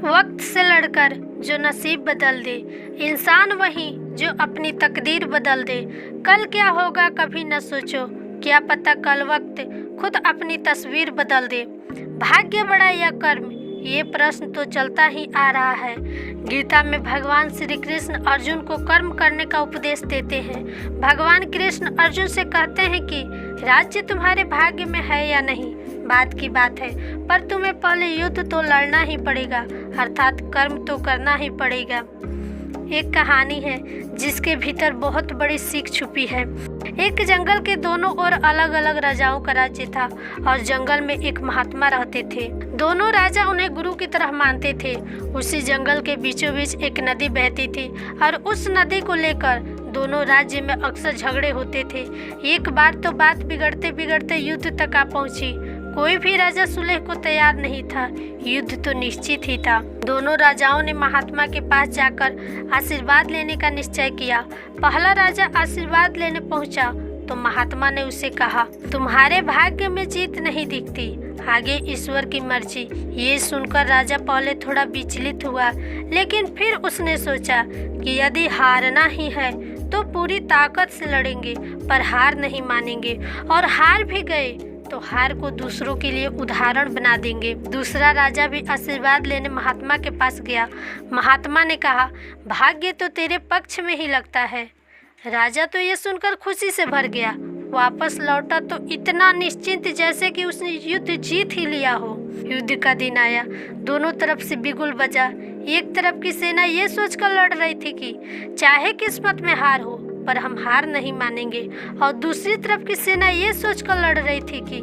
वक्त से लड़कर जो नसीब बदल दे, इंसान वही जो अपनी तकदीर बदल दे। कल क्या होगा कभी न सोचो, क्या पता कल वक्त खुद अपनी तस्वीर बदल दे। भाग्य बड़ा या कर्म, ये प्रश्न तो चलता ही आ रहा है। गीता में भगवान श्री कृष्ण अर्जुन को कर्म करने का उपदेश देते हैं। भगवान कृष्ण अर्जुन से कहते हैं कि राज्य तुम्हारे भाग्य में है या नहीं, बात की बात है, पर तुम्हें पहले युद्ध तो लड़ना ही पड़ेगा, अर्थात कर्म तो करना ही पड़ेगा। एक कहानी है जिसके भीतर बहुत बड़ी सीख छुपी है। एक जंगल के दोनों ओर अलग अलग राजाओं का राज्य था और जंगल में एक महात्मा रहते थे। दोनों राजा उन्हें गुरु की तरह मानते थे। उसी जंगल के बीचों बीच एक नदी बहती थी और उस नदी को लेकर दोनों राज्य में अक्सर झगड़े होते थे। एक बार तो बात बिगड़ते बिगड़ते युद्ध तक आ पहुंची। कोई भी राजा सुलह को तैयार नहीं था, युद्ध तो निश्चित ही था। दोनों राजाओं ने महात्मा के पास जाकर आशीर्वाद लेने का निश्चय किया। पहला राजा आशीर्वाद लेने पहुंचा तो महात्मा ने उसे कहा, तुम्हारे भाग्य में जीत नहीं दिखती, आगे ईश्वर की मर्जी। ये सुनकर राजा पहले थोड़ा विचलित हुआ, लेकिन फिर उसने सोचा कि यदि हारना ही है तो पूरी ताकत से लड़ेंगे, पर हार नहीं मानेंगे, और हार भी गए तो हार को दूसरों के लिए उदाहरण बना देंगे। दूसरा राजा भी आशीर्वाद लेने महात्मा के पास गया। महात्मा ने कहा, भाग्य तो तेरे पक्ष में ही लगता है। राजा तो ये सुनकर खुशी से भर गया। वापस लौटा तो इतना निश्चिंत जैसे कि उसने युद्ध जीत ही लिया हो। युद्ध का दिन आया, दोनों तरफ से बिगुल बजा। एक तरफ की सेना ये सोचकर लड़ रही थी कि चाहे किस्मत में हार हो पर हम हार नहीं मानेंगे, और दूसरी तरफ की सेना ये सोचकर लड़ रही थी कि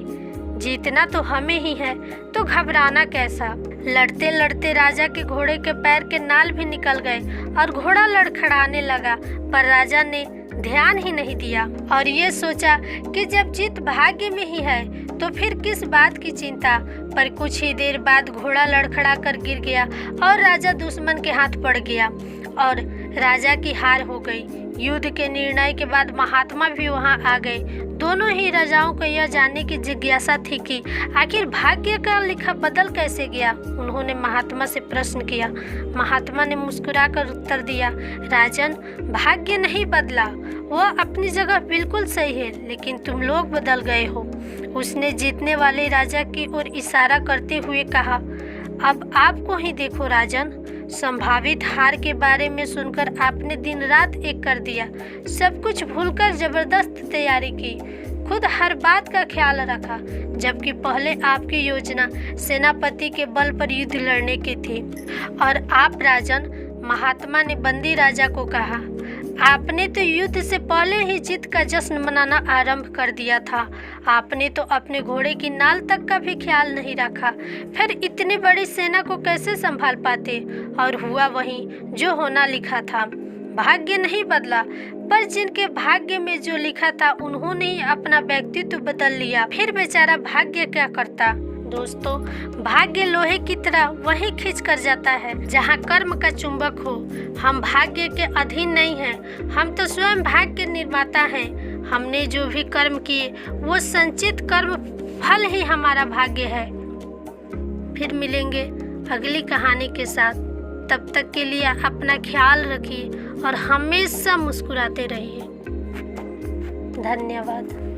जीतना तो हमें ही है, तो घबराना कैसा। लड़ते लड़ते राजा के घोड़े के पैर के नाल भी निकल गए और घोड़ा लड़खड़ाने लगा, पर राजा ने ध्यान ही नहीं दिया और ये सोचा कि जब जीत भाग्य में ही है तो फिर किस बात की चिंता। पर कुछ ही देर बाद घोड़ा लड़खड़ा कर गिर गया और राजा दुश्मन के हाथ पड़ गया और राजा की हार हो गई। युद्ध के निर्णय के बाद महात्मा भी वहां आ गए। दोनों ही राजाओं को यह जानने की जिज्ञासा थी कि आखिर भाग्य का लिखा बदल कैसे गया। उन्होंने महात्मा से प्रश्न किया। महात्मा ने मुस्कुराकर उत्तर दिया, राजन, भाग्य नहीं बदला, वह अपनी जगह बिल्कुल सही है, लेकिन तुम लोग बदल गए हो। उसने जीतने वाले राजा की ओर इशारा करते हुए कहा, अब आपको ही देखो राजन, संभावित हार के बारे में सुनकर आपने दिन रात एक कर दिया, सब कुछ भूलकर जबरदस्त तैयारी की, खुद हर बात का ख्याल रखा, जबकि पहले आपकी योजना सेनापति के बल पर युद्ध लड़ने की थी। और आप राजन, महात्मा ने बंदी राजा को कहा, आपने तो युद्ध से पहले ही जीत का जश्न मनाना आरंभ कर दिया था। आपने तो अपने घोड़े की नाल तक का भी ख्याल नहीं रखा, फिर इतनी बड़ी सेना को कैसे संभाल पाते। और हुआ वही जो होना लिखा था। भाग्य नहीं बदला, पर जिनके भाग्य में जो लिखा था उन्होंने ही अपना व्यक्तित्व बदल लिया। फिर बेचारा भाग्य क्या करता। दोस्तों, भाग्य लोहे की तरह वहीं खींच कर जाता है जहां कर्म का चुंबक हो। हम भाग्य के अधीन नहीं हैं, हम तो स्वयं भाग्य के निर्माता हैं। हमने जो भी कर्म किए वो संचित कर्म फल ही हमारा भाग्य है। फिर मिलेंगे अगली कहानी के साथ। तब तक के लिए अपना ख्याल रखिए और हमेशा मुस्कुराते रहिए। धन्यवाद।